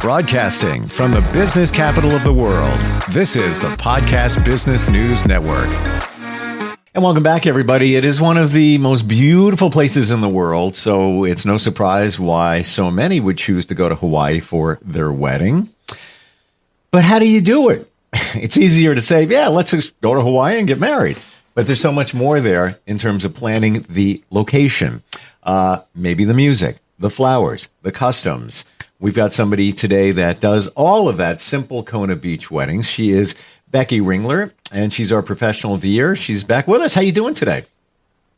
Broadcasting from the business capital of the world, this is the Podcast Business News Network. And welcome back, everybody. It is one of the most beautiful places in the world, so it's no surprise why so many would choose to go to Hawaii for their wedding. But how do you do it? It's easier to say, yeah, let's just go to Hawaii and get married. But there's so much more there in terms of planning the location, maybe the music, the flowers, the customs. We've got somebody today that does all of that, simple Kona Beach weddings. She is Becky Ringler, and she's our professional of the year. She's back with us. How you doing today?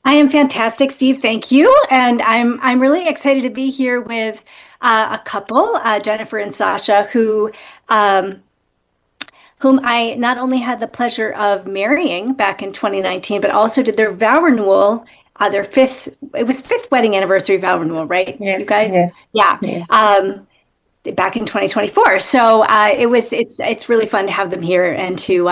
I am fantastic, Steve. Thank you. And I'm really excited to be here with a couple, Jennifer and Sasha, whom I not only had the pleasure of marrying back in 2019, but also did their vow renewal, their fifth wedding anniversary vow renewal, right? Yes, you guys? Yes. Yeah. Yes. Back in 2024. So it's really fun to have them here and to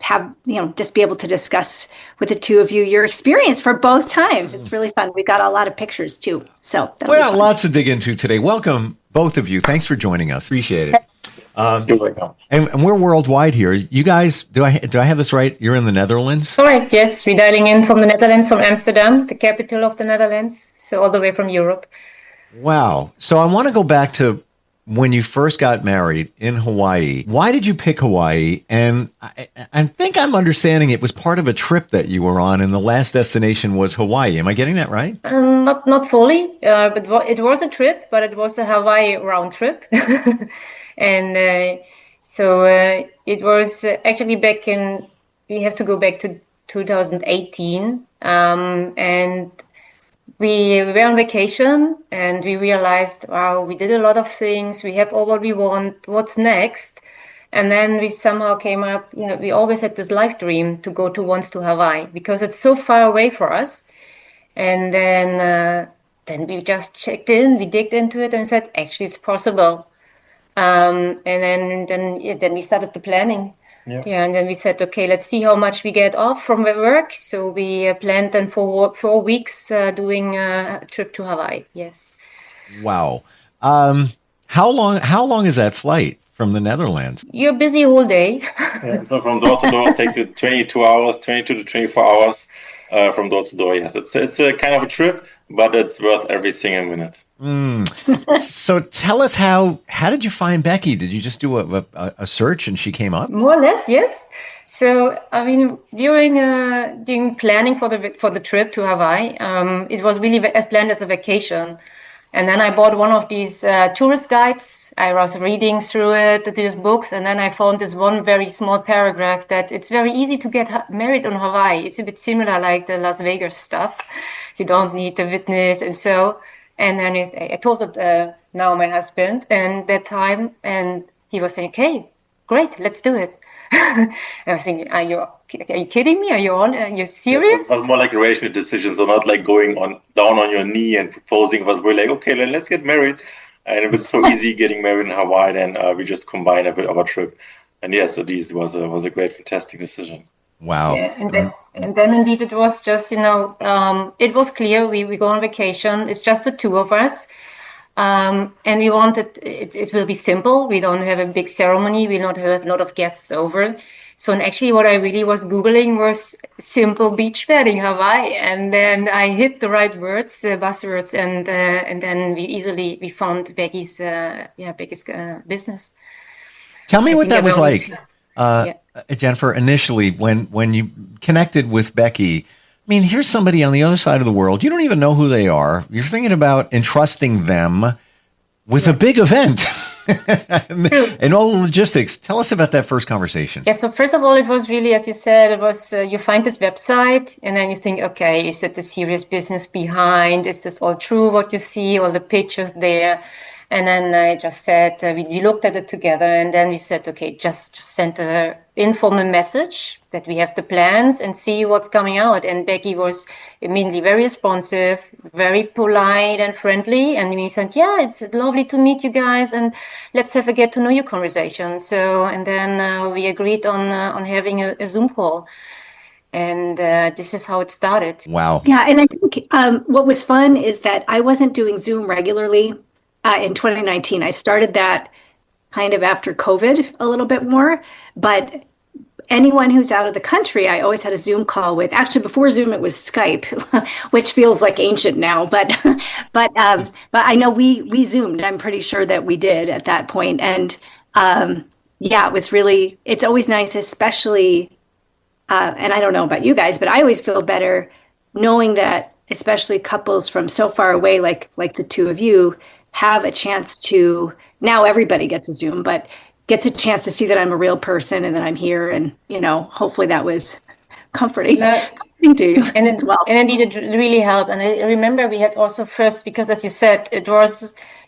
have, just be able to discuss with the two of you your experience for both times. It's really fun. We've got a lot of pictures too. So we got lots to dig into today. Welcome, both of you. Thanks for joining us. Appreciate it. You're welcome. And we're worldwide here. You guys, do I have this right? You're in the Netherlands? Correct. Yes, we're dialing in from the Netherlands, from Amsterdam, the capital of the Netherlands. So all the way from Europe. Wow. So I want to go back to when you first got married in Hawaii. Why did you pick Hawaii? And I think I'm understanding it was part of a trip that you were on, and the last destination was Hawaii. Am I getting that right? Not fully, but it was a trip, but it was a Hawaii round trip. And so it was actually we have to go back to 2018. And we were on vacation and we realized, wow, we did a lot of things. We have all what we want. What's next? And then we somehow came up, we always had this life dream to go once to Hawaii because it's so far away for us. And then we just checked in, we digged into it and said, actually, it's possible. And then we started the planning. Yeah, and then we said, okay, let's see how much we get off from work. So we planned then for 4 weeks doing a trip to Hawaii. Yes. Wow. How long is that flight from the Netherlands? You're busy all day. So from door to door, it takes you 22 to 24 hours from door to door. Yes, it's a kind of a trip, but it's worth every single minute. So tell us how did you find Becky? Did you just do a search and she came up? More or less, yes. So I mean, during planning for the trip to Hawaii, it was really planned as a vacation. And then I bought one of these tourist guides. I was reading through it, these books, and then I found this one very small paragraph that it's very easy to get married on Hawaii. It's a bit similar like the Las Vegas stuff. You don't need a witness and so. And then I told it now my husband and that time, and he was saying, "Okay, great, let's do it." I was thinking, are you kidding me? Are you serious? It was more like a rational decision, so not like going down on your knee and proposing. It was really like, okay, let's get married. And it was so easy getting married in Hawaii, then we just combined it with our trip. And yes, it was a great, fantastic decision. Wow. Yeah, and then indeed it was just, it was clear we go on vacation. It's just the two of us. And we wanted, it will be simple. We don't have a big ceremony. We don't have a lot of guests over. So and actually what I really was Googling was simple beach wedding Hawaii. And then I hit the right words, buzzwords, and then we found Becky's business. Tell me what that was like. Jennifer, initially when you connected with Becky, I mean, here's somebody on the other side of the world. You don't even know who they are. You're thinking about entrusting them with a big event and all the logistics. Tell us about that first conversation. Yeah, so first of all, it was really, as you said, it was you find this website and then you think, okay, is it the serious business behind? Is this all true, what you see, all the pictures there? And then I just said, we looked at it together and then we said, okay, just send an informal message that we have the plans and see what's coming out. And Becky was immediately very responsive, very polite and friendly. And we said, yeah, it's lovely to meet you guys and let's have a get to know you conversation. So, and then we agreed on having a Zoom call. And this is how it started. Wow. Yeah. And I think what was fun is that I wasn't doing Zoom regularly in 2019. I started that kind of after COVID a little bit more. But anyone who's out of the country, I always had a Zoom call with. Actually, before Zoom, it was Skype, which feels like ancient now. But I know we Zoomed. I'm pretty sure that we did at that point. And yeah, it was really. It's always nice, especially. And I don't know about you guys, but I always feel better knowing that, especially couples from so far away, like the two of you, have a chance to. Now everybody gets a Zoom, but gets a chance to see that I'm a real person and that I'm here, and hopefully that was comforting to you as well. And indeed, it really helped. And I remember we had also first, because as you said,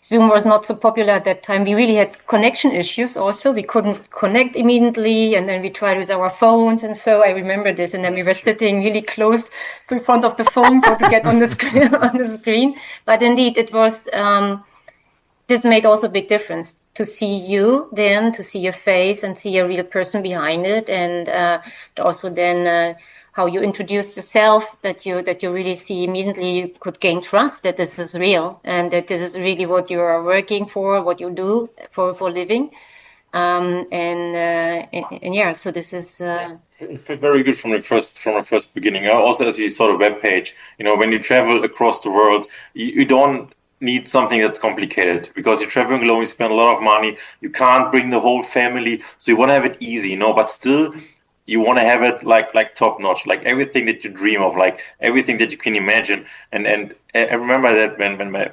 Zoom was not so popular at that time. We really had connection issues also. We couldn't connect immediately, and then we tried with our phones. And so I remember this, and then we were sitting really close in front of the phone to get on the screen. But indeed, it was. This made also a big difference to see you then, to see your face and see a real person behind it, and also then how you introduce yourself, that you really see immediately. You could gain trust that this is real and that this is really what you are working for, what you do for a living, and yeah. So this is. It felt very good from the first beginning. Also, as you saw the webpage, when you travel across the world, you don't need something that's complicated, because you're traveling alone, you spend a lot of money, you can't bring the whole family, so you want to have it easy, but still you want to have it like top notch, like everything that you dream of, like everything that you can imagine. And I remember that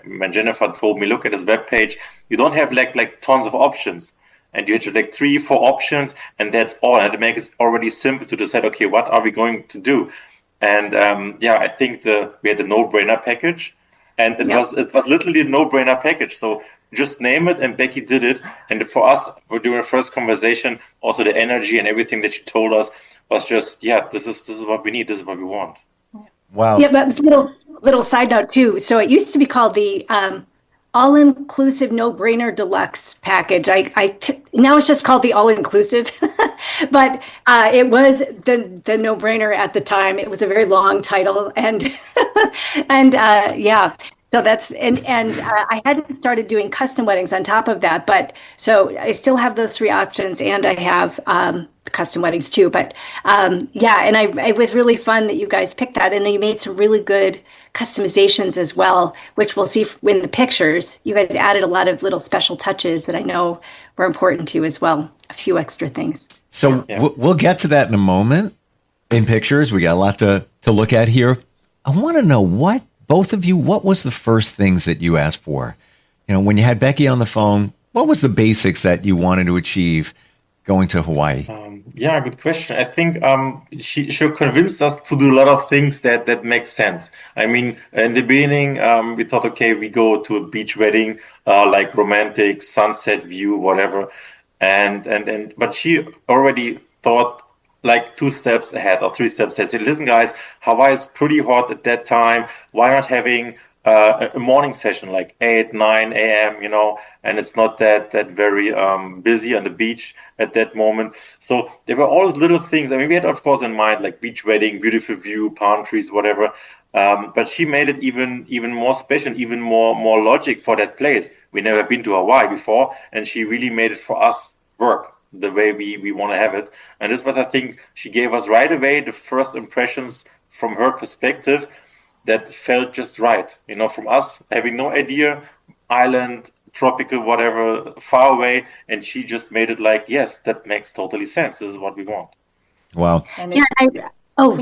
when Jennifer told me, look at this web page, you don't have like tons of options, and you have just like 3-4 options, and that's all. And it makes it already simple to decide, okay, what are we going to do? And I think we had the no-brainer package. And it was literally a no-brainer package. So just name it, and Becky did it. And for us, during the first conversation, also the energy and everything that she told us was just, this is what we need. This is what we want. Wow. Yeah, but little side note too. So it used to be called the all-inclusive no-brainer deluxe package. Now it's just called the all-inclusive, but it was the no-brainer at the time. It was a very long title, and So that's and I hadn't started doing custom weddings on top of that, but so I still have those 3 options, and I have custom weddings too. But it was really fun that you guys picked that, and you made some really good customizations as well, which we'll see in the pictures. You guys added a lot of little special touches that I know were important to you as well. A few extra things. So we'll get to that in a moment in pictures. We got a lot to look at here. I want to know both of you, what was the first things that you asked for? When you had Becky on the phone, what was the basics that you wanted to achieve going to Hawaii? Good question. I think she convinced us to do a lot of things that make sense. I mean, in the beginning, we thought, okay, we go to a beach wedding, like romantic sunset view, whatever. But she already thought like 2 steps ahead or 3 steps ahead. So listen, guys, Hawaii is pretty hot at that time. Why not having a morning session like 8, 9 a.m., and it's not that very busy on the beach at that moment. So there were all those little things. I mean, we had, of course, in mind like beach wedding, beautiful view, palm trees, whatever. But she made it even more special, even more logic for that place. We never been to Hawaii before, and she really made it for us work the way we want to have it. And this was, I think, she gave us right away the first impressions from her perspective that felt just right. From us having no idea, island, tropical, whatever, far away, and she just made it like, yes, that makes totally sense. This is what we want. Wow.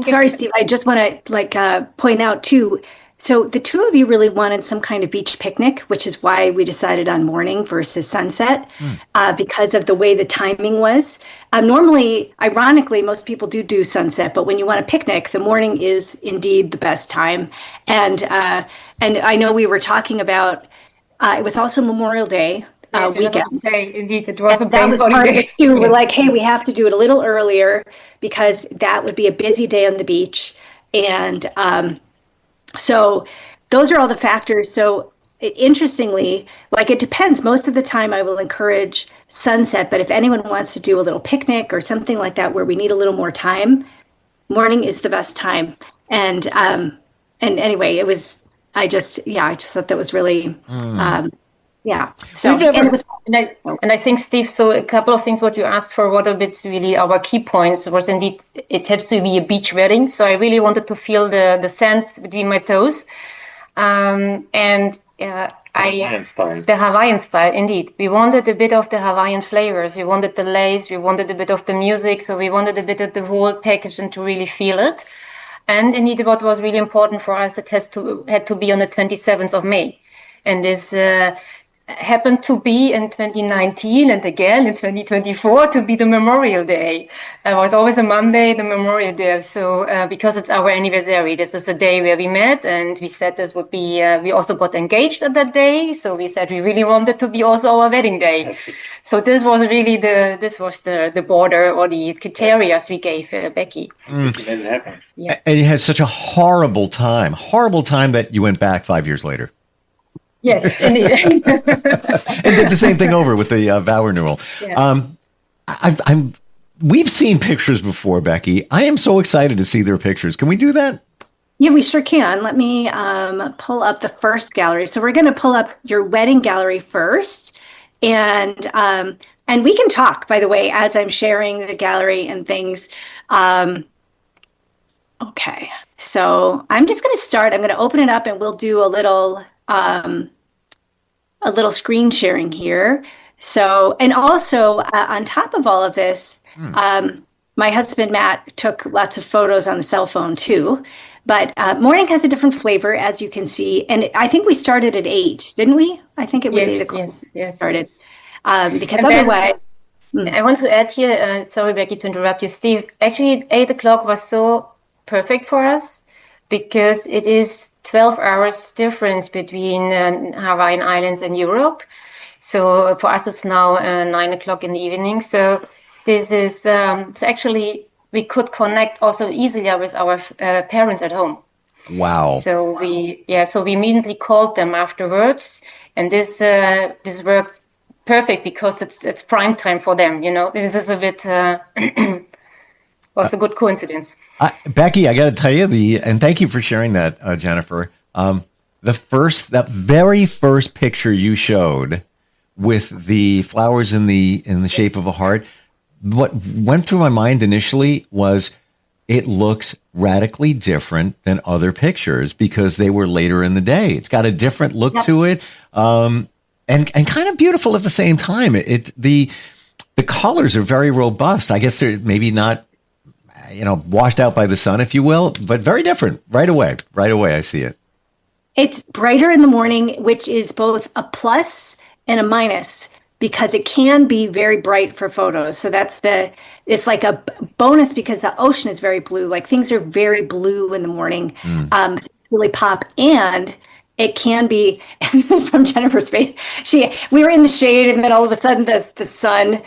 Sorry, Steve. I just want to point out too. So the 2 of you really wanted some kind of beach picnic, which is why we decided on morning versus sunset, because of the way the timing was. Normally, ironically, most people do sunset, but when you want a picnic, the morning is indeed the best time. And I know we were talking about, it was also Memorial Day weekend. Indeed, it was a bank holiday. We're like, hey, we have to do it a little earlier because that would be a busy day on the beach. And so those are all the factors. So interestingly, it depends. Most of the time I will encourage sunset, but if anyone wants to do a little picnic or something like that where we need a little more time, morning is the best time. And anyway, I just thought that was really Yeah. So We've never- and it was And I think, Steve, so a couple of things what you asked for, what a bit really our key points was indeed, it has to be a beach wedding. So I really wanted to feel the sand between my toes. And Hawaiian style. the Hawaiian style, indeed. We wanted a bit of the Hawaiian flavors. We wanted the lace. We wanted a bit of the music. So we wanted a bit of the whole package and to really feel it. And indeed, what was really important for us, it had to be on the 27th of May. And this happened to be in 2019 and again in 2024 to be the Memorial Day. It was always a Monday, the Memorial Day. So because it's our anniversary, this is a day where we met, and we said this would be, we also got engaged at that day. So we said we really wanted to be also our wedding day. So this was really the border or the criteria we gave Becky. And then it happened. Yeah. And you had such a horrible time that you went back 5 years later. Yes, indeed. And did the same thing over with the vow renewal. Yeah. We've seen pictures before, Becky. I am so excited to see their pictures. Can we do that? Yeah, we sure can. Let me pull up the first gallery. So we're going to pull up your wedding gallery first, and we can talk, by the way, as I'm sharing the gallery and things. Okay, so I'm just going to start. I'm going to open it up, and we'll do a little screen sharing here. So, and also on top of all of this, my husband, Matt, took lots of photos on the cell phone too. But morning has a different flavor, as you can see. And I think we started at 8, didn't we? I think it was 8 o'clock. Yes. Started. Because And then- otherwise, I want to add here, sorry, Becky, to interrupt you, Steve. Actually, 8 o'clock was so perfect for us because it is 12 hours difference between Hawaiian Islands and Europe. So for us, it's now 9 o'clock in the evening. So this is, so actually, we could connect also easier with our parents at home. Wow. So we immediately called them afterwards, and this worked perfect because it's prime time for them. You know, this is a bit was a good coincidence. Becky, I got to tell you and thank you for sharing that, Jennifer. That very first picture you showed with the flowers in the shape of a heart, what went through my mind initially was it looks radically different than other pictures because they were later in the day. It's got a different look to it, and kind of beautiful at the same time. The colors are very robust. I guess they're maybe not, washed out by the sun, if you will, but very different right away. Right away, I see it. it's brighter in the morning, which is both a plus and a minus, because it can be very bright for photos. So it's like a bonus because the ocean is very blue. Like things are very blue in the morning, really pop. And it can be, from Jennifer's face, we were in the shade, and then all of a sudden the sun,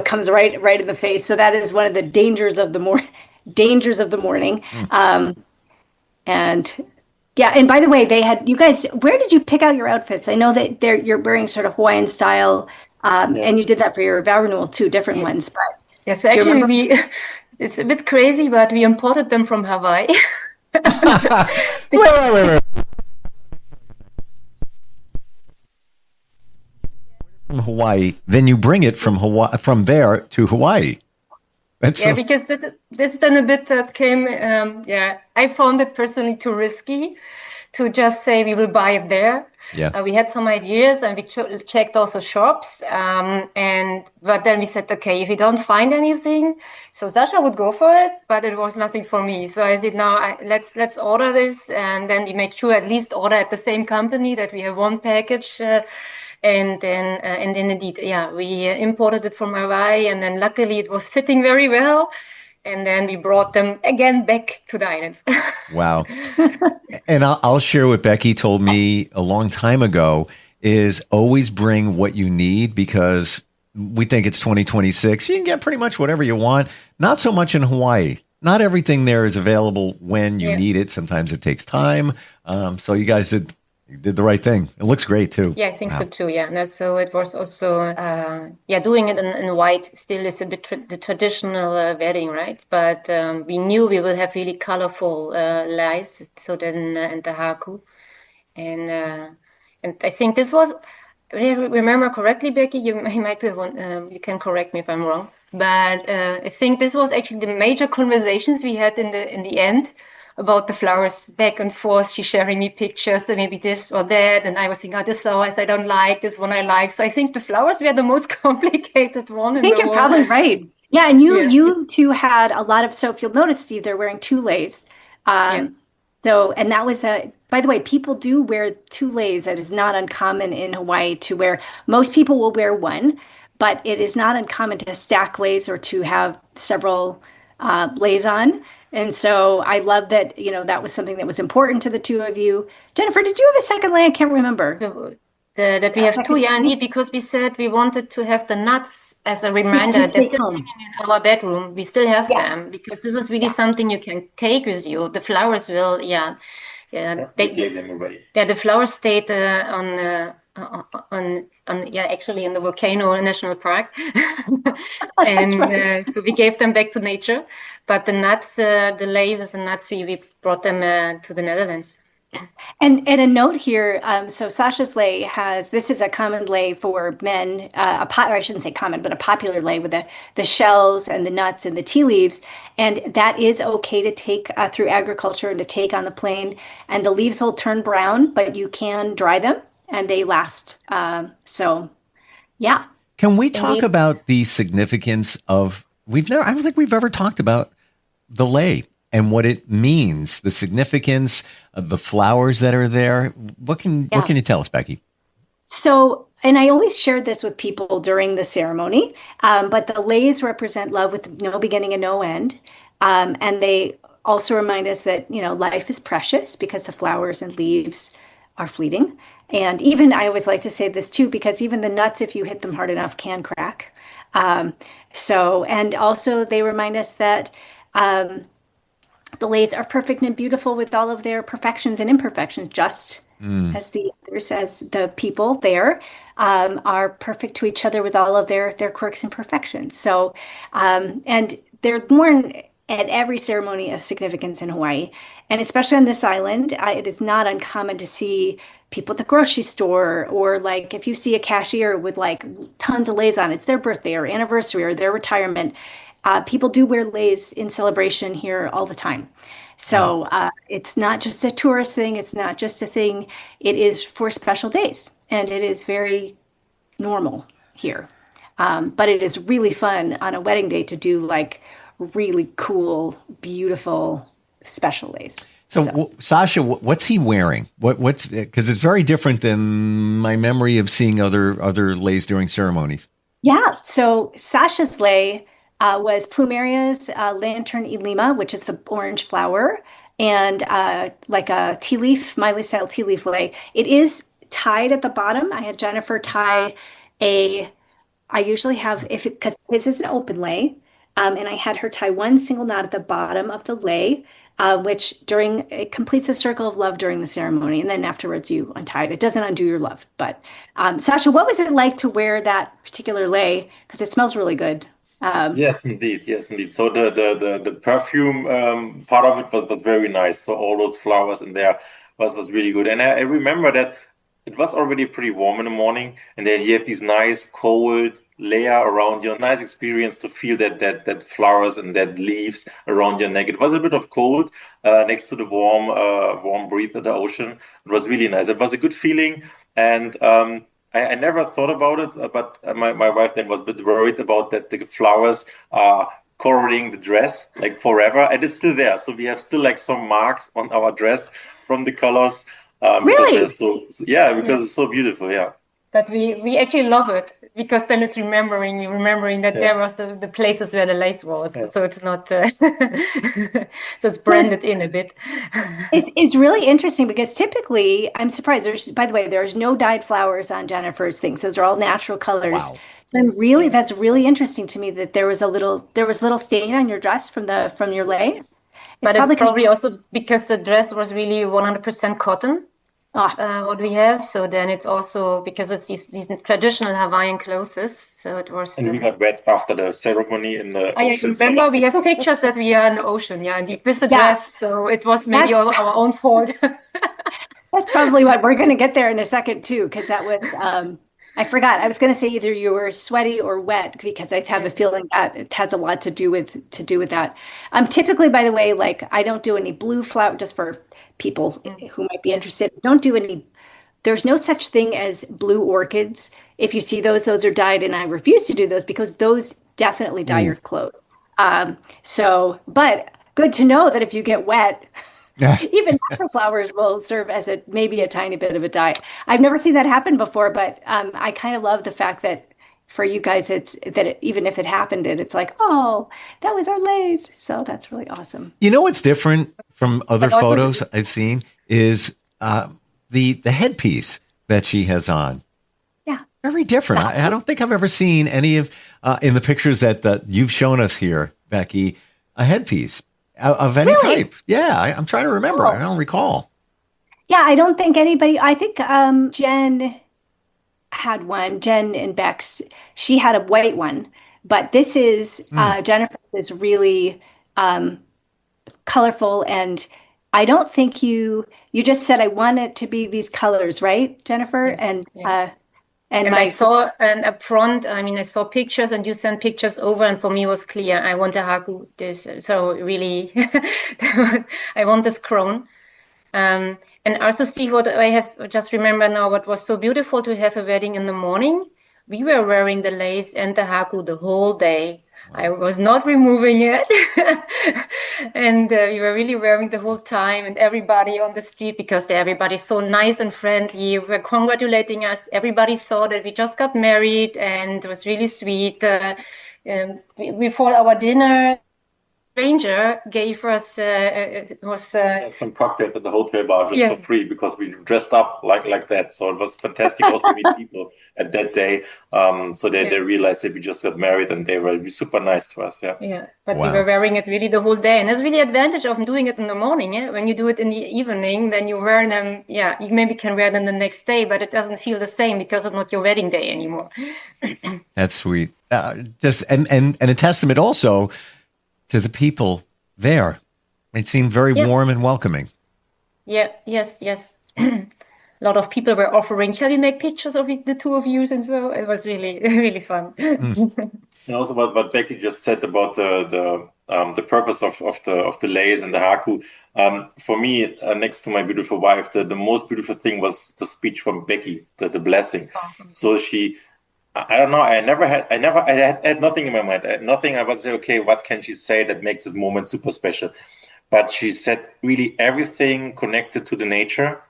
comes right in the face. So that is one of the dangers of the morning. And yeah, and by the way, you guys, where did you pick out your outfits? I know that you're wearing sort of Hawaiian style, and you did that for your vow renewal, 2 different ones. But yes, actually, it's a bit crazy, but we imported them from Hawaii. Wait. From Hawaii, then you bring it from there to Hawaii. Because this then a bit that came. I found it personally too risky to just say we will buy it there. Yeah. We had some ideas, and we checked also shops. But then we said, okay, if we don't find anything, so Sasha would go for it, but it was nothing for me. So I said, now let's order this, and then we make sure at least order at the same company that we have one package. And then indeed, we imported it from Hawaii, and then luckily it was fitting very well. And then we brought them again back to the islands. Wow. And I'll share what Becky told me a long time ago is always bring what you need, because we think it's 2026. You can get pretty much whatever you want. Not so much in Hawaii. Not everything there is available when you need it. Sometimes it takes time. So you guys did the right thing. It looks great too. Yeah, I think so too. Yeah. No, so it was also, doing it in white still is a bit the traditional wedding, right? But we knew we will have really colorful lights, so then and the haku, and I think this was remember correctly, Becky, you might have you can correct me if I'm wrong, but I think this was actually the major conversations we had in the end about the flowers, back and forth. She's sharing me pictures, and maybe this or that, and I was saying, this flowers I don't like, this one I like. So I think the flowers were the most complicated one. I think you're probably right. Yeah, and you two had a lot of. So if you'll notice, Steve, they're wearing tules. So, and that was by the way, people do wear tules. That is not uncommon in Hawaii to wear. Most people will wear one, but it is not uncommon to stack leis or to have several leis on. And so I love that, that was something that was important to the two of you. Jennifer, did you have a second lei? I can't remember. That we have two, indeed, because we said we wanted to have the nuts as a reminder. They're still hanging in our bedroom. We still have them because this is really something you can take with you. The flowers will, the flowers stayed actually in the Volcano National Park, and so we gave them back to nature. But the nuts, the leaves and nuts, we brought them to the Netherlands. And a note here, so Sasha's lei this is a common lei for men, I shouldn't say common, but a popular lei with the shells and the nuts and the tea leaves. And that is okay to take through agriculture and to take on the plane. And the leaves will turn brown, but you can dry them and they last. So, yeah. Can we talk about the significance of, I don't think we've ever talked about the lei and what it means, the significance of the flowers that are there. What can you tell us, Becky? So, and I always share this with people during the ceremony, but the leis represent love with no beginning and no end. And they also remind us that, life is precious because the flowers and leaves are fleeting. And even, I always like to say this too, because even the nuts, if you hit them hard enough, can crack. And also they remind us that, the leis are perfect and beautiful with all of their perfections and imperfections, just as the others, as the people there are perfect to each other with all of their quirks and perfections. So, and they're worn at every ceremony of significance in Hawaii. And especially on this island, it is not uncommon to see people at the grocery store, or like if you see a cashier with like tons of leis on, it's their birthday or anniversary or their retirement. People do wear leis in celebration here all the time. So it's not just a tourist thing. It's not just a thing. It is for special days. And it is very normal here. But it is really fun on a wedding day to do like really cool, beautiful, special leis. So Sasha, what's he wearing? What's because it's very different than my memory of seeing other leis during ceremonies. Yeah. So Sasha's lei was Plumeria's Lantern Ilima, which is the orange flower, and like a tea leaf, Miley style tea leaf lei. It is tied at the bottom. I had Jennifer tie I usually have, because this is an open lei, and I had her tie one single knot at the bottom of the lei, which it completes a circle of love during the ceremony. And then afterwards you untie it. It doesn't undo your love. But Sasha, what was it like to wear that particular lei? Because it smells really good. Yes, indeed. So the perfume part of it was very nice. So all those flowers in there was really good. And I remember that it was already pretty warm in the morning, and then you have these nice cold layer around your nice experience to feel that flowers and that leaves around your neck. It was a bit of cold next to the warm breeze of the ocean. It was really nice. It was a good feeling, and I never thought about it, but my wife then was a bit worried about that the flowers are coloring the dress like forever, and it's still there. So we have still like some marks on our dress from the colors. Really? Because it's so beautiful. Yeah. But we actually love it because then it's remembering that there was the places where the lace was. Yeah. So it's not, so it's branded in a bit. It's really interesting because typically, I'm surprised, there's no dyed flowers on Jennifer's things. Those are all natural colors. Wow. So that's really interesting to me that there was little stain on your dress from your lei. But it's probably also because the dress was really 100% cotton. What we have, so then it's also because it's these traditional Hawaiian clothes. So it was. And we got wet after the ceremony in the ocean. Remember, we have pictures that we are in the ocean, and with the dress. So it was maybe our own fault. That's probably what we're going to get there in a second too, because that was I forgot. I was going to say either you were sweaty or wet because I have a feeling that it has a lot to do with that. Typically, by the way, like I don't do any blue flower just for people who might be interested. Don't do any. There's no such thing as blue orchids. If you see those are dyed, and I refuse to do those because those definitely dye your clothes. But good to know that if you get wet, even natural flowers will serve as maybe a tiny bit of a dye. I've never seen that happen before, but I kind of love the fact that for you guys, even if it happened, it's like, oh, that was our lace. So that's really awesome. You know what's different from other photos I've seen is the headpiece that she has on. Yeah, very different. I don't think I've ever seen any of in the pictures that you've shown us here, Becky, a headpiece of any type. Yeah, I'm trying to remember. I don't recall. Yeah, I don't think anybody. I think Jen had one. Jen and Bex, she had a white one, but this is Jennifer is really colorful, and I don't think you just said I want it to be these colors, right, Jennifer? Yes, and I saw up front, I saw pictures and you sent pictures over, and for me it was clear. I want a haku, so really, I want this crown. And also, Steve, what I have just remember now, what was so beautiful to have a wedding in the morning. We were wearing the lace and the haku the whole day. I was not removing it. And we were really wearing the whole time, and everybody on the street, because everybody's so nice and friendly, were congratulating us. Everybody saw that we just got married, and it was really sweet. Before our dinner, stranger gave us some cocktails at the hotel bar just for free because we dressed up like that. So it was fantastic also to meet people at that day. So they realized that we just got married, and they were super nice to us. Yeah, but we were wearing it really the whole day, and that's really advantage of doing it in the morning. Yeah, when you do it in the evening, then you wear them. Yeah, you maybe can wear them the next day, but it doesn't feel the same because it's not your wedding day anymore. That's sweet. Just and a testament also to the people there. It seemed very warm and welcoming. Yeah, yes. A lot of people were offering, shall we make pictures of the two of you? And so it was really, really fun. And also what Becky just said about the purpose of the lace and the haku. For me, next to my beautiful wife, the most beautiful thing was the speech from Becky, the blessing. So I don't know. I had nothing in my mind. Nothing. I would say, okay, what can she say that makes this moment super special? But she said really everything connected to the nature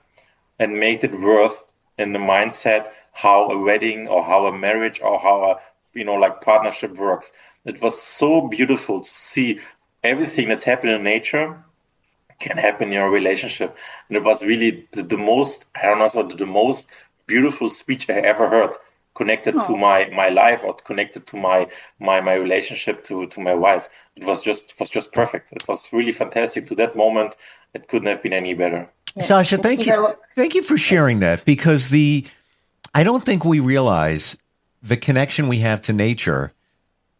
and made it worth in the mindset how a wedding or how a marriage or how a partnership works. It was so beautiful to see everything that's happening in nature can happen in your relationship. And it was really the most, the most beautiful speech I ever heard, connected to my life or connected to my relationship to my wife. It was just perfect. It was really fantastic. To that moment, it couldn't have been any better. Yeah. Sasha, thank you for sharing that, because I don't think we realize the connection we have to nature,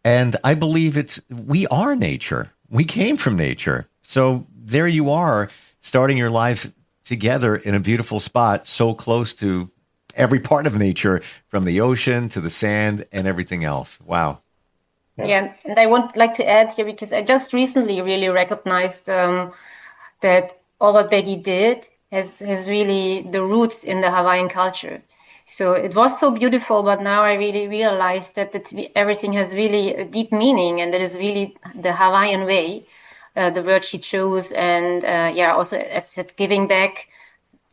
and I believe we are nature. We came from nature. So there you are, starting your lives together in a beautiful spot, so close to every part of nature, from the ocean to the sand and everything else. Wow. Yeah, and I would like to add here, because I just recently really recognized that all what Becky did has really the roots in the Hawaiian culture. So it was so beautiful, but now I really realized that everything has really a deep meaning, and that is really the Hawaiian way, the word she chose, and also, as I said, giving back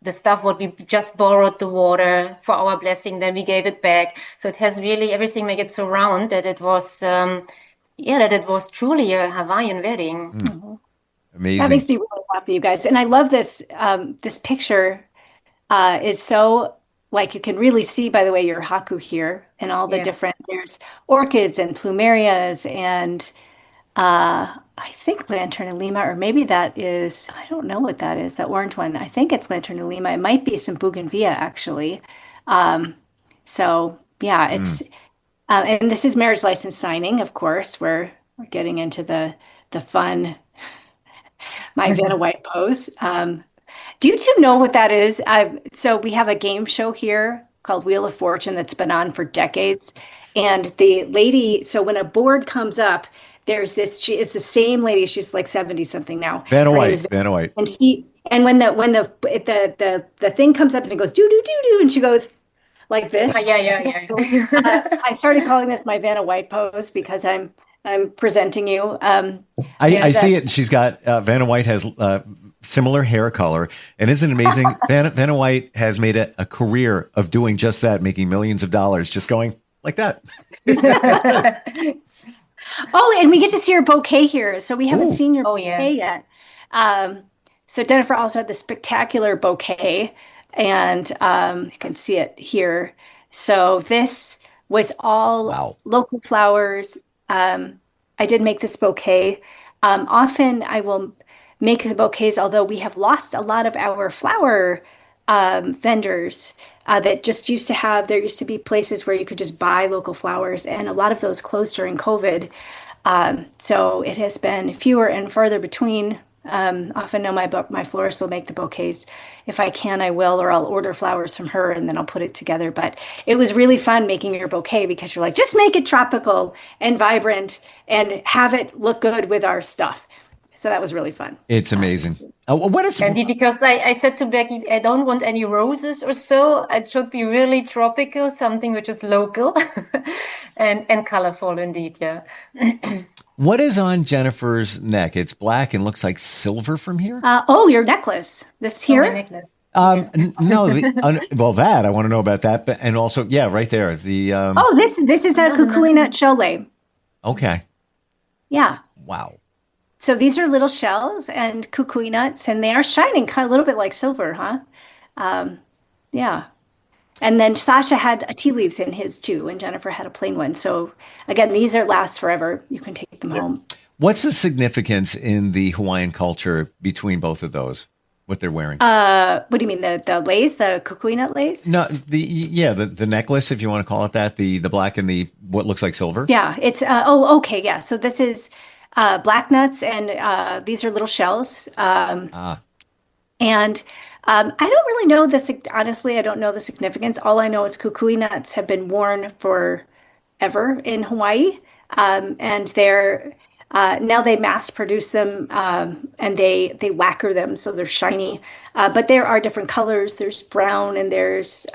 the stuff what we just borrowed, the water for our blessing, then we gave it back. So it has really everything make it so round that it was that it was truly a Hawaiian wedding. Mm-hmm. Amazing. That makes me really happy, you guys. And I love this. This picture is so, like, you can really see, by the way, your haku here and all the different, there's orchids and plumerias and I think Lanternulima, or maybe that is, I don't know what that is, that orange one. I think it's Lanternulima. It might be some bougainvillea, actually. So, yeah, it's, and this is marriage license signing, of course. We're getting into the fun, my Vanna White pose. Do you two know what that is? So we have a game show here called Wheel of Fortune that's been on for decades. And the lady, so when a board comes up, there's this, she is the same lady, she's like 70 something now. Vanna Her name White, is Vanna White. and when the thing comes up and it goes do do do do, and she goes like this. Yeah. I started calling this my Vanna White pose because I'm presenting you. I see it. She's got Vanna White has similar hair color, and isn't it amazing? Vanna White has made a career of doing just that, making millions of dollars, just going like that. Oh, and we get to see her bouquet here, so we haven't seen your bouquet yet. So Jennifer also had this spectacular bouquet, and you can see it here. So this was all local flowers. I did make this bouquet. Often I will make the bouquets, although we have lost a lot of our flower vendors that just used to have, there used to be places where you could just buy local flowers, and a lot of those closed during COVID. So it has been fewer and further between. Often know my florist will make the bouquets. If I can, I will, or I'll order flowers from her and then I'll put it together. But it was really fun making your bouquet because you're like, just make it tropical and vibrant and have it look good with our stuff. So that was really fun. It's amazing. What is And because I said to Becky, I don't want any roses or so. It should be really tropical, something which is local and colorful indeed. Yeah. What is on Jennifer's neck? It's black and looks like silver from here. Your necklace. This here. Oh, my necklace. No, well, that I want to know about that, but and also, right there. The this is a kukui nut shell lay. Okay. Yeah. Wow. So these are little shells and kukui nuts, and they are shining kind of a little bit like silver, huh? Yeah. And then Sasha had a tea leaves in his too, and Jennifer had a plain one. So again, these last forever. You can take them home. What's the significance in the Hawaiian culture between both of those? What they're wearing? What do you mean, the lace, the kukui nut lace? No, the necklace, if you want to call it that, the black and the what looks like silver. Yeah, it's okay, yeah. So this is black nuts, and these are little shells. And I don't really know honestly, I don't know the significance. All I know is kukui nuts have been worn forever in Hawaii. And they're now they mass produce them, and they lacquer them so they're shiny. But there are different colors. There's brown, and there's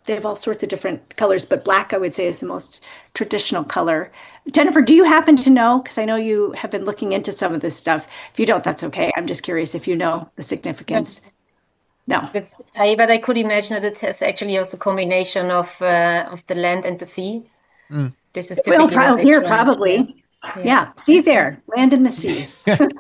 they have all sorts of different colors, but black I would say is the most traditional color. Jennifer, do you happen to know? Because I know you have been looking into some of this stuff. If you don't, that's okay. I'm just curious if you know the significance. No. But I could imagine that it has actually also a combination of the land and the sea. This is typically here probably. Yeah, see there, land in the sea. But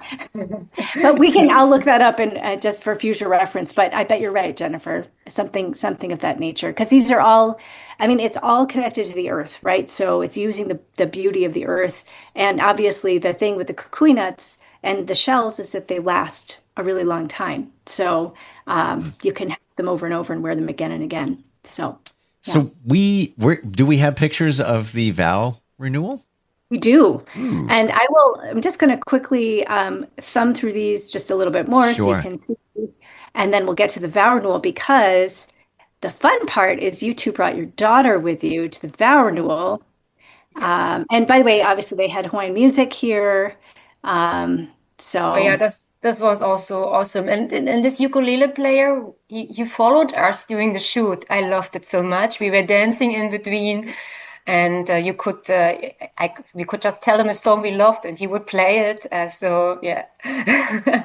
I'll look that up and just for future reference. But I bet you're right, Jennifer. Something of that nature, because these are all. I mean, it's all connected to the earth, right? So it's using the beauty of the earth, and obviously the thing with the kukui nuts and the shells is that they last a really long time. So you can have them over and over and wear them again and again. So do we have pictures of the vow renewal? We do. And I'm just going to quickly thumb through these just a little bit more so you can see. And then we'll get to the vow renewal, because the fun part is you two brought your daughter with you to the vow renewal. And by the way, obviously they had Hawaiian music here. This was also awesome. And this ukulele player, he followed us during the shoot. I loved it so much. We were dancing in between. And we could just tell him a song we loved, and he would play it.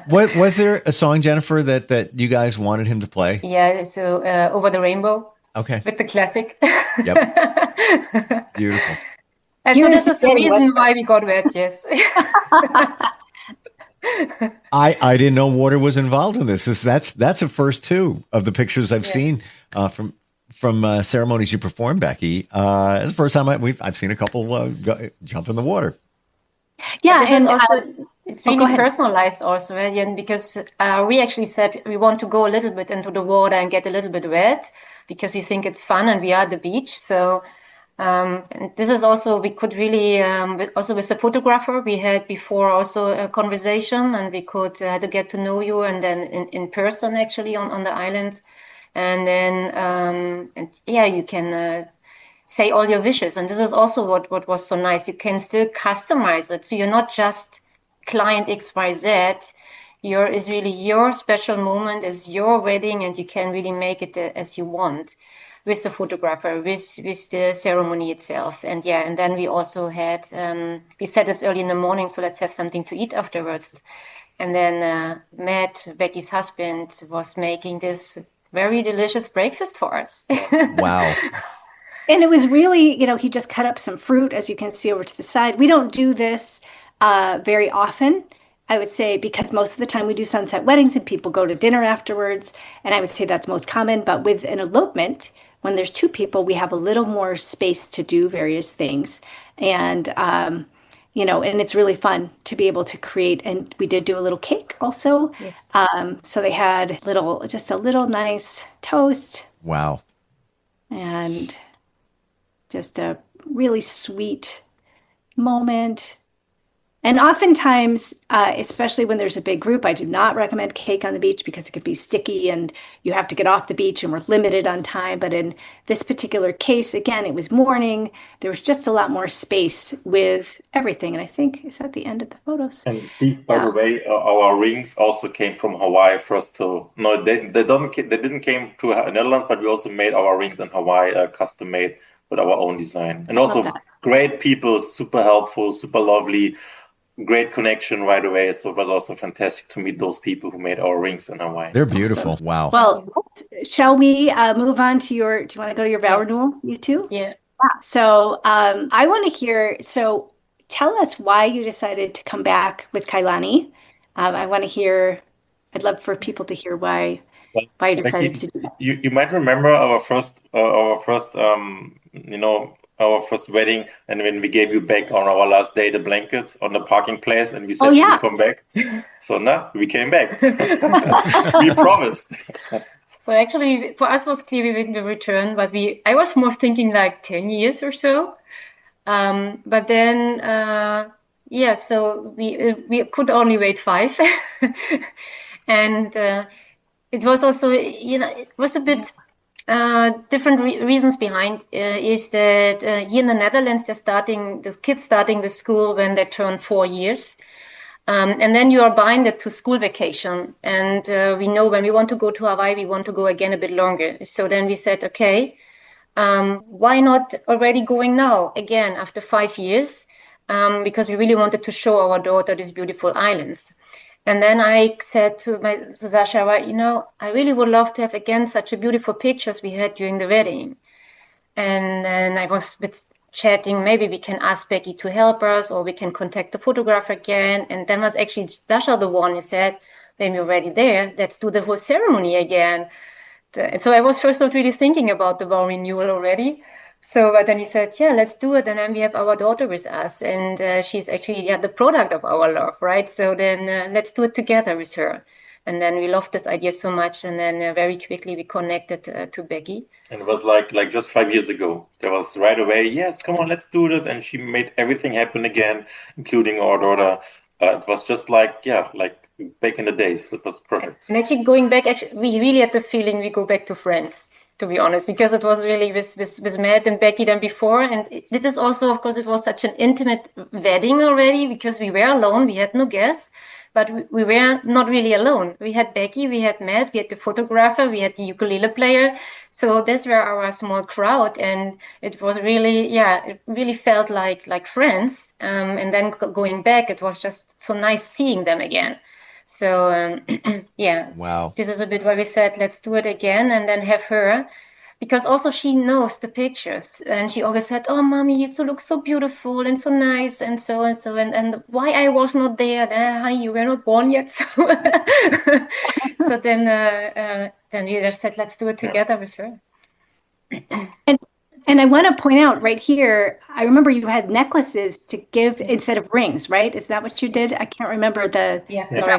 Was there a song, Jennifer, that you guys wanted him to play? Yeah, so Over the Rainbow. Okay. With the classic. Yep. Beautiful. And so this is the reason why we got wet, yes. I didn't know water was involved in this. That's a first two of the pictures I've seen from ceremonies you performed, Becky. It's the first time I've seen a couple jump in the water. Yeah, and it's really personalized also, right? Because we actually said we want to go a little bit into the water and get a little bit wet because we think it's fun and we are at the beach. So and this is also, we could really, also with the photographer, we had before also a conversation, and we could to get to know you, and then in person actually on the islands. And then, you can say all your wishes. And this is also what was so nice. You can still customize it. So you're not just client XYZ. Is really your special moment, is your wedding, and you can really make it as you want with the photographer, with the ceremony itself. And then we also had, we said it's early in the morning, so let's have something to eat afterwards. And then Matt, Becky's husband, was making this very delicious breakfast for us. Wow. And it was really, he just cut up some fruit, as you can see over to the side. We don't do this very often, I would say, because most of the time we do sunset weddings and people go to dinner afterwards. And I would say that's most common. But with an elopement, when there's two people, we have a little more space to do various things. And, and it's really fun to be able to create. And we did do a little cake also. Yes. So they had just a little nice toast. Wow. And just a really sweet moment. And oftentimes, especially when there's a big group, I do not recommend cake on the beach because it could be sticky and you have to get off the beach and we're limited on time. But in this particular case, again, it was morning. There was just a lot more space with everything. And I think it's at the end of the photos. And by the way, our rings also came from Hawaii first. They didn't came to Netherlands, but we also made our rings in Hawaii, custom made with our own design. And also great people, super helpful, super lovely. Great connection right away. So it was also fantastic to meet those people who made our rings in Hawaii. They're beautiful. Awesome. Wow. Well, shall we move on to do you want to go to your vow renewal, you two? Yeah. So I want to hear, tell us why you decided to come back with Kailani. I'd love for people to hear why you decided to do that. You might remember our first wedding, and when we gave you back on our last day the blankets on the parking place, and we said we'll come back. So now we came back. We promised. So actually, for us was clear we will return, but I was more thinking like 10 years or so. But then, so we could only wait 5, and it was also, it was a bit. Different reasons behind is that here in the Netherlands, the kids starting the school when they turn 4 years. And then you are binded to school vacation. And we know when we want to go to Hawaii, we want to go again a bit longer. So then we said, okay, why not already going now again after 5 years? Because we really wanted to show our daughter these beautiful islands. And then I said to Sasha, I really would love to have again such a beautiful pictures we had during the wedding. And then I was a bit chatting, maybe we can ask Becky to help us, or we can contact the photographer again. And then was actually Sasha the one who said, when we're already there, let's do the whole ceremony again. So I was first not really thinking about the vow renewal already. So, but then he said, let's do it. And then we have our daughter with us. And she's actually the product of our love, right? So then let's do it together with her. And then we loved this idea so much. And then very quickly we connected to Becky. And it was like just 5 years ago. There was right away, yes, come on, let's do this. And she made everything happen again, including our daughter. It was just like back in the days. It was perfect. And actually going back, we really had the feeling we go back to friends, to be honest, because it was really with Matt and Becky than before. And this is also, of course, it was such an intimate wedding already because we were alone. We had no guests, but we were not really alone. We had Becky, we had Matt, we had the photographer, we had the ukulele player. So these were our small crowd. And it was really, it really felt like friends. And then going back, it was just so nice seeing them again. So, Wow. This is a bit why we said, let's do it again and then have her, because also she knows the pictures and she always said, oh, mommy, you look so beautiful and so nice and so and so. And why I was not there, honey, you were not born yet. So, so then we just said, let's do it together with her. And I want to point out right here, I remember you had necklaces to give instead of rings, right? Is that what you did? I can't remember is that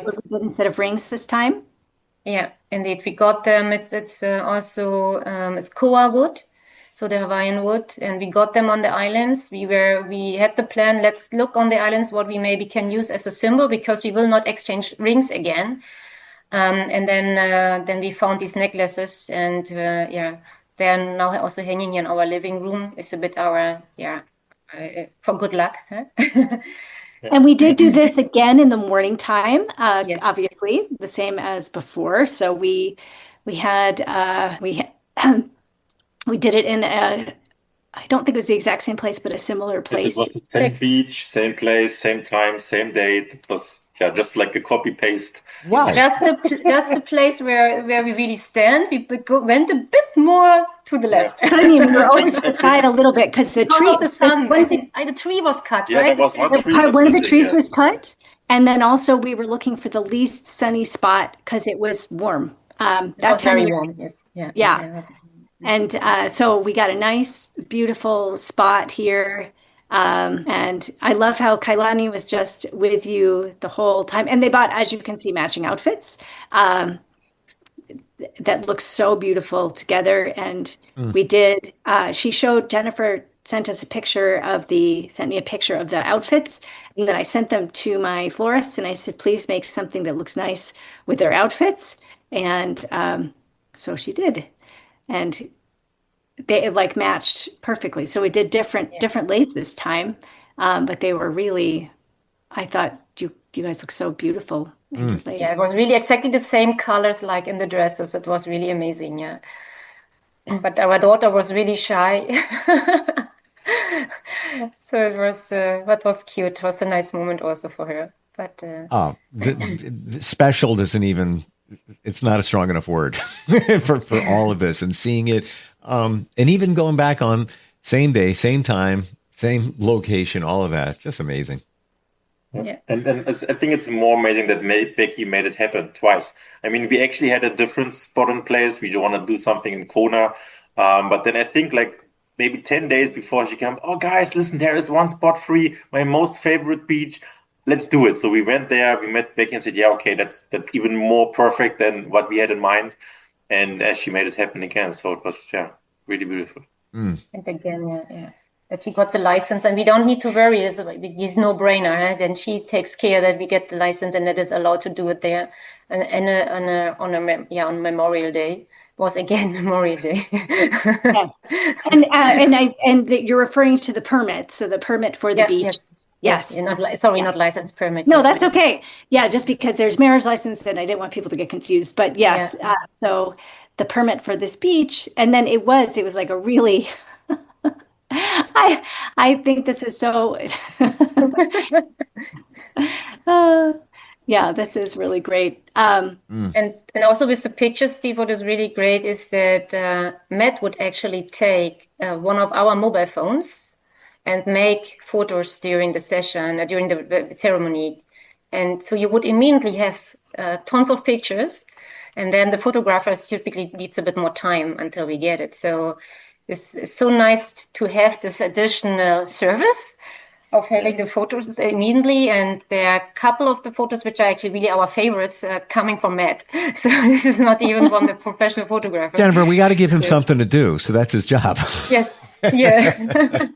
what we did instead of rings this time? Yeah, indeed. We got them. It's also it's koa wood, so the Hawaiian wood, and we got them on the islands. We had the plan, let's look on the islands what we maybe can use as a symbol, because we will not exchange rings again. And then we found these necklaces, and they're now also hanging in our living room. It's a bit our for good luck. Huh? And we did do this again in the morning time, Yes. obviously, the same as before. So we had we did it in I don't think it was the exact same place, but a similar place. It was the same beach, same place, same time, same date. It was just like a copy paste. Wow. Just the place where we really stand. We went a bit more to the left. I mean, we were over to the side a little bit because the tree, the sun. I think the tree was cut, Yeah, right? there was one tree. one of the trees was cut, and then also we were looking for the least sunny spot because it was warm. That was very warm. Yes. Yeah. And so we got a nice, beautiful spot here. And I love how Kailani was just with you the whole time. And they bought, as you can see, matching outfits that look so beautiful together. And we did, Jennifer sent me a picture of the outfits. And then I sent them to my florist and I said, please make something that looks nice with their outfits. And so she did. And they like matched perfectly. So we did different lace this time, but they were really. I thought you guys look so beautiful. Yeah, it was really exactly the same colors like in the dresses. It was really amazing. Yeah, but our daughter was really shy, so it was. What was cute. It was a nice moment also for her. But the special doesn't even. It's not a strong enough word for all of this, and seeing it, and even going back on same day, same time, same location, all of that, just amazing. Yeah. And I think it's more amazing that Becky made it happen twice. I mean, we actually had a different spot in place. We want to do something in Kona, but then I think like maybe 10 days before she came, oh guys, listen, there is one spot free, my most favorite beach. Let's do it. So we went there, we met Becky and said, yeah, okay, that's even more perfect than what we had in mind. And she made it happen again. So it was, really beautiful. And again, that we got the license and we don't need to worry. It's no brainer. Right? And she takes care that we get the license and that is allowed to do it there. And on Memorial Day was again Memorial Day. And you're referring to the permit. So the permit for the beach. Yes. Not license permit. No, that's okay. Yeah, just because there's marriage license and I didn't want people to get confused. But yes, so the permit for this beach, and then it was like a really, I think this is so, this is really great. And also with the pictures, Steve, what is really great is that Matt would actually take one of our mobile phones and make photos during the session, during the ceremony. And so you would immediately have tons of pictures. And then the photographers typically needs a bit more time until we get it. So it's so nice to have this additional service of having the photos immediately. And there are a couple of the photos which are actually really our favorites coming from Matt. So this is not even from the professional photographer. Jennifer, we got to give him something to do. So that's his job. Yes. Yeah.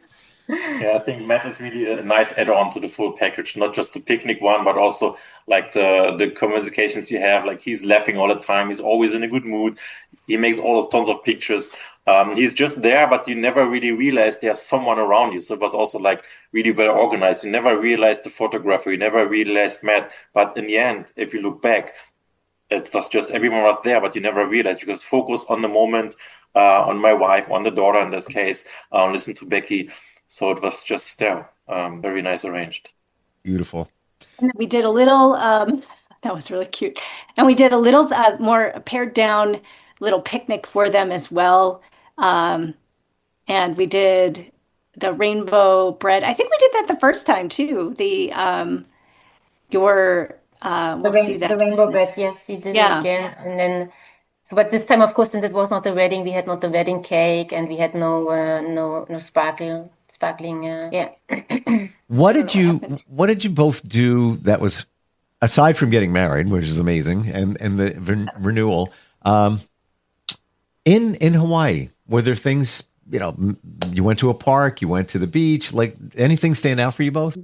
Yeah, I think Matt is really a nice add-on to the full package, not just the picnic one, but also like the conversations you have. Like he's laughing all the time. He's always in a good mood. He makes all those tons of pictures. He's just there, but you never really realize there's someone around you. So it was also like really well organized. You never realized the photographer. You never realized Matt. But in the end, if you look back, it was just everyone was there, but you never realized. You just focus on the moment, on my wife, on the daughter in this case, listen to Becky. So it was just very nice arranged. Beautiful. And we did a little, that was really cute. And we did a little more pared down little picnic for them as well. And we did the rainbow bread. I think we did that the first time too. The rainbow bread. Yes, you did it again. And then, but this time, of course, since it was not a wedding, we had not the wedding cake and we had no sparkling. What did you both do that was, aside from getting married, which is amazing, and the renewal, in Hawaii? Were there things, you went to a park, you went to the beach, like anything stand out for you both?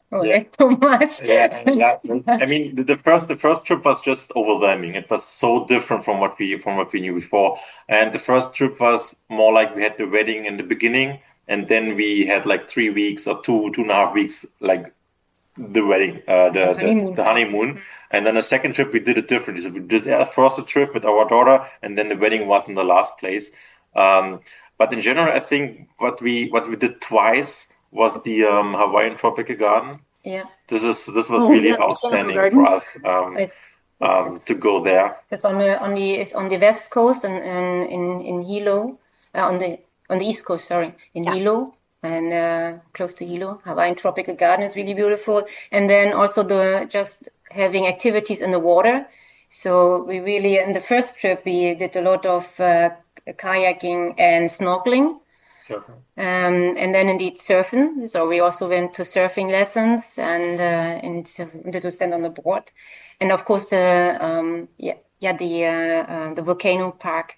Oh, that's too much. Yeah. I mean, the first trip was just overwhelming. It was so different from what we knew before. And the first trip was more like we had the wedding in the beginning, and then we had like 3 weeks or 2.5 weeks, like the wedding, the honeymoon. And then the second trip we did it differently. So we did first a trip with our daughter, and then the wedding was in the last place. But in general, I think what we did twice was the Hawaiian tropical garden. Yeah. This was really outstanding for us to go there. It's on the west coast and in Hilo, on the east coast, sorry, in Hilo and close to Hilo. Hawaiian tropical garden is really beautiful, and then also just having activities in the water. So we really, in the first trip, we did a lot of kayaking and snorkeling. And then indeed surfing. So we also went to surfing lessons and to stand on the board, and of course the volcano park,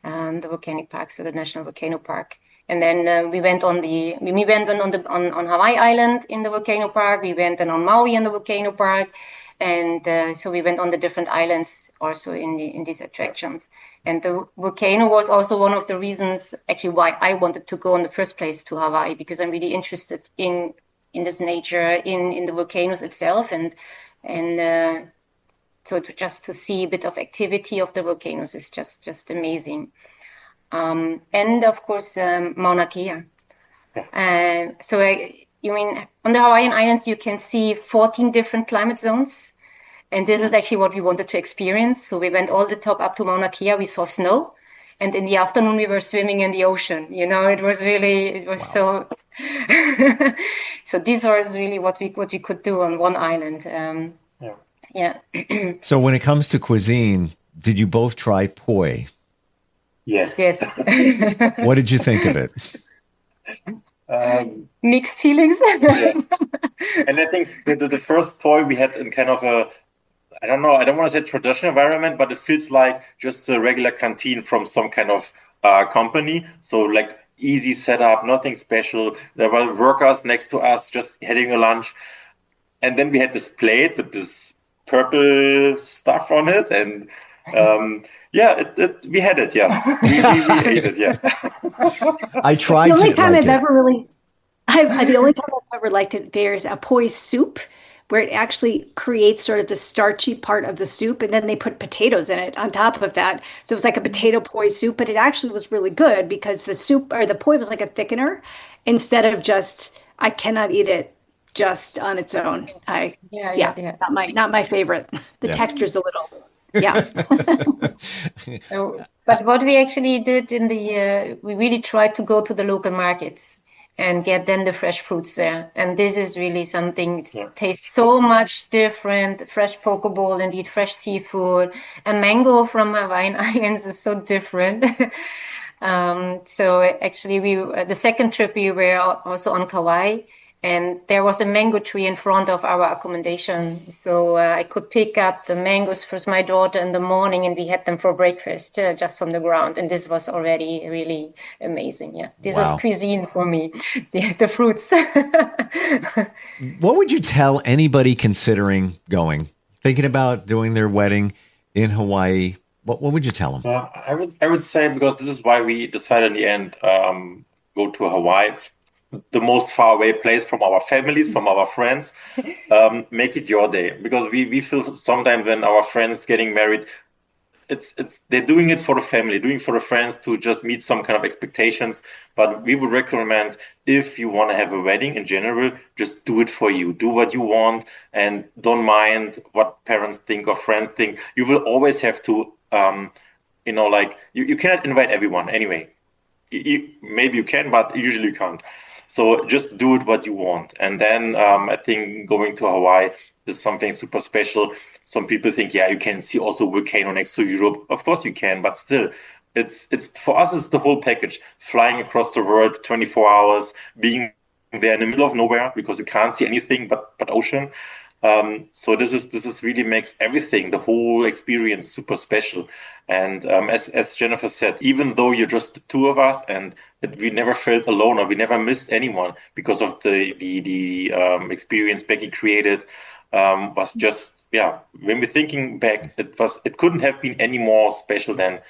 the volcanic park, so the national volcano park. And then we went on Hawaii Island in the volcano park. We went on Maui in the volcano park, and so we went on the different islands also in these attractions. And the volcano was also one of the reasons actually why I wanted to go in the first place to Hawaii, because I'm really interested in this nature, in the volcanoes itself, and so just to see a bit of activity of the volcanoes is just amazing. And of course, Mauna Kea. You mean on the Hawaiian Islands, you can see 14 different climate zones. And this is actually what we wanted to experience. So we went all the top up to Mauna Kea. We saw snow. And in the afternoon, we were swimming in the ocean. It was so... So these are really what we could do on one island. So when it comes to cuisine, did you both try poi? Yes. What did you think of it? Mixed feelings. And I think the first poi we had in kind of I don't want to say traditional environment, but it feels like just a regular canteen from some kind of company. So like easy setup, nothing special. There were workers next to us just having a lunch. And then we had this plate with this purple stuff on it. And we had it, we ate it, I tried the only to time like I've it. ever really, the only time I've ever liked it, there's a poi soup where it actually creates sort of the starchy part of the soup, and then they put potatoes in it on top of that. So it was like a potato poi soup, but it actually was really good because the soup or the poi was like a thickener instead of just, I cannot eat it just on its own. Not my favorite. The texture's a little, But what we actually did we really tried to go to the local markets and get then the fresh fruits there. And this is really something, tastes so much different. Fresh poke bowl, indeed, fresh seafood. A mango from Hawaiian Islands is so different. So actually the second trip we were also on Kauai, and there was a mango tree in front of our accommodation. So I could pick up the mangoes for my daughter in the morning, and we had them for breakfast just from the ground. And this was already really amazing. Yeah, this was cuisine for me, the fruits. What would you tell anybody considering thinking about doing their wedding in Hawaii? What would you tell them? I would say, because this is why we decided in the end go to Hawaii, the most far away place from our families, from our friends. Make it your day, because we feel sometimes when our friends getting married, they're doing it for the family, doing it for the friends to just meet some kind of expectations. But we would recommend, if you want to have a wedding in general, just do it for you. Do what you want and don't mind what parents think or friends think. You will always have to, you cannot invite everyone anyway. Maybe you can, but usually you can't. So just do it what you want. And then I think going to Hawaii is something super special. Some people think, you can see also a volcano next to Europe. Of course you can, but still, it's for us, it's the whole package. Flying across the world 24 hours, being there in the middle of nowhere because you can't see anything but ocean. So this is really makes everything, the whole experience, super special. And as Jennifer said, even though you're just the two of us, and that we never felt alone or we never missed anyone because of the experience Becky created, was just, when we're thinking back, it couldn't have been any more special than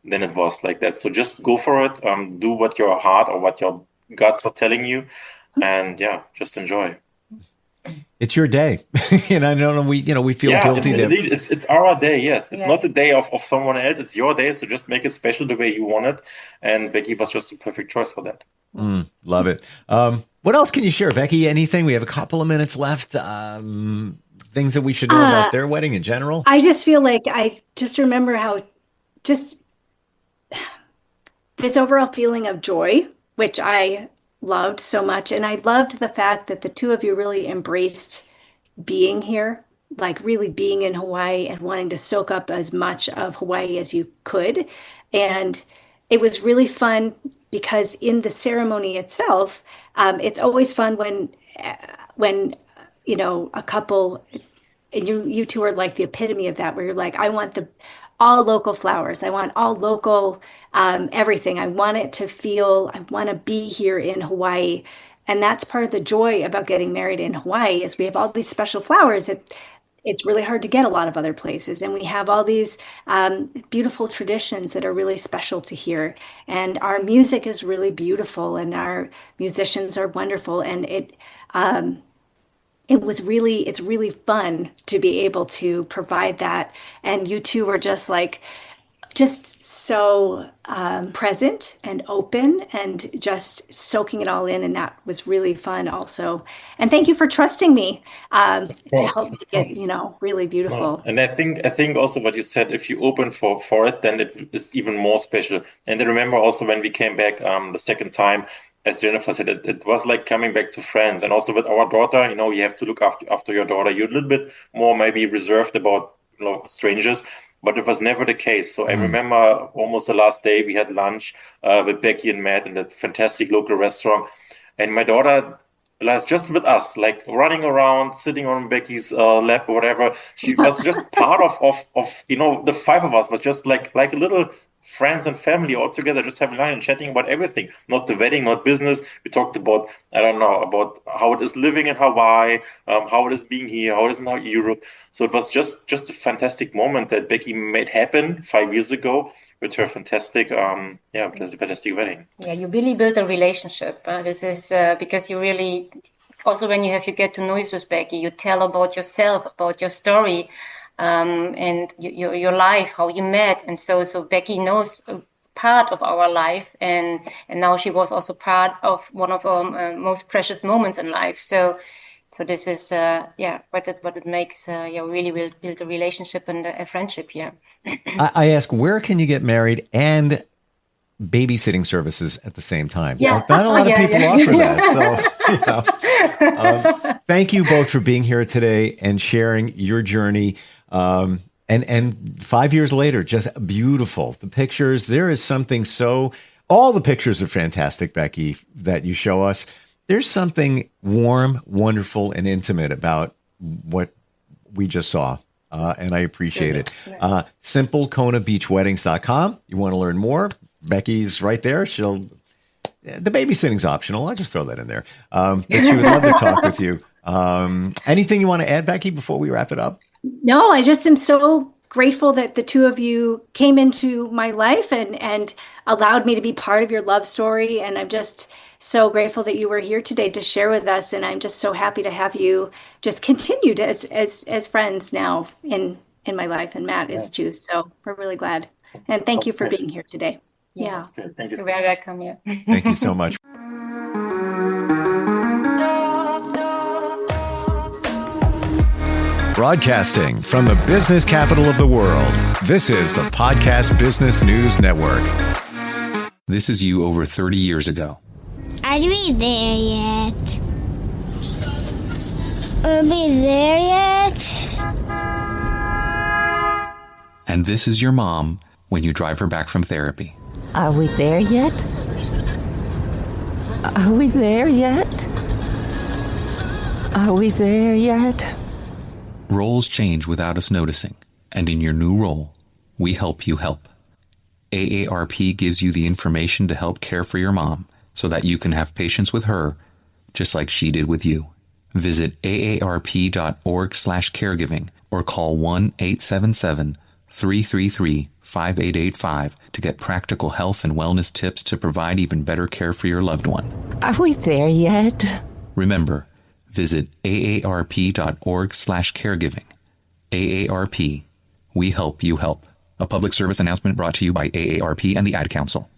it was like that. So just go for it, do what your heart or what your guts are telling you, and just enjoy. It's your day. And I know we feel guilty. It's our day. Yes, it's not the day of someone else. It's your day. So just make it special the way you want it. And Becky was just a perfect choice for that. Love it. What else can you share, Becky? Anything? We have a couple of minutes left. Things that we should know about their wedding in general. I just feel like I just remember how just this overall feeling of joy, which I loved so much. And I loved the fact that the two of you really embraced being here, like really being in Hawaii and wanting to soak up as much of Hawaii as you could. And it was really fun because in the ceremony itself, it's always fun when a couple, and you two are like the epitome of that, where you're like, I want all local flowers. I want all local everything. I want it to feel, I want to be here in Hawaii. And that's part of the joy about getting married in Hawaii is we have all these special flowers that it's really hard to get a lot of other places. And we have all these beautiful traditions that are really special to here. And our music is really beautiful and our musicians are wonderful. And it's really fun to be able to provide that. And you two were just so present and open and just soaking it all in. And that was really fun also. And thank you for trusting me to help make it, really beautiful. No. And I think also what you said, if you open for it, then it is even more special. And I remember also when we came back the second time, as Jennifer said, it was like coming back to friends. And also with our daughter, you have to look after your daughter. You're a little bit more maybe reserved about strangers, but it was never the case. So I remember almost the last day we had lunch with Becky and Matt in that fantastic local restaurant. And my daughter was just with us, like running around, sitting on Becky's lap or whatever. She was just part of the five of us was just like a little friends and family all together, just having lunch and chatting about everything, not the wedding, not business. We talked about, about how it is living in Hawaii, how it is being here, how it is in Europe. So it was just a fantastic moment that Becky made happen 5 years ago with her fantastic, fantastic wedding. Yeah, you really built a relationship. This is because you really, also when you get to know you with Becky, you tell about yourself, about your story. And your life, how you met. And so Becky knows part of our life. And now she was also part of one of our most precious moments in life. So this is, what it makes, really will build a relationship and a friendship here. I ask, where can you get married and babysitting services at the same time? Yeah. Not a lot of people offer that. So, thank you both for being here today and sharing your journey. And 5 years later, just beautiful. The pictures, there is something all the pictures are fantastic, Becky, that you show us. There's something warm, wonderful, and intimate about what we just saw. And I appreciate it. SimpleKonaBeachWeddings.com. You want to learn more? Becky's right there. The babysitting's optional. I'll just throw that in there. But she would love to talk with you. Anything you want to add, Becky, before we wrap it up? No, I just am so grateful that the two of you came into my life and allowed me to be part of your love story. And I'm just so grateful that you were here today to share with us. And I'm just so happy to have you just continued as friends now in my life. And Matt is too. So we're really glad. And thank you for being here today. Yeah. Thank you. You're very welcome. Yeah. Thank you so much. Broadcasting from the business capital of the world, this is the Podcast Business News Network. This is you over 30 years ago. Are we there yet? Are we there yet? And this is your mom when you drive her back from therapy. Are we there yet? Are we there yet? Are we there yet? roles change without us noticing, and in your new role, we help you help. AARP gives you the information to help care for your mom so that you can have patience with her, just like she did with you. Visit aarp.org/caregiving or call 1-877-333-5885 to get practical health and wellness tips to provide even better care for your loved one. Are we there yet? Remember, visit aarp.org/caregiving. AARP, we help you help. A public service announcement brought to you by AARP and the Ad Council.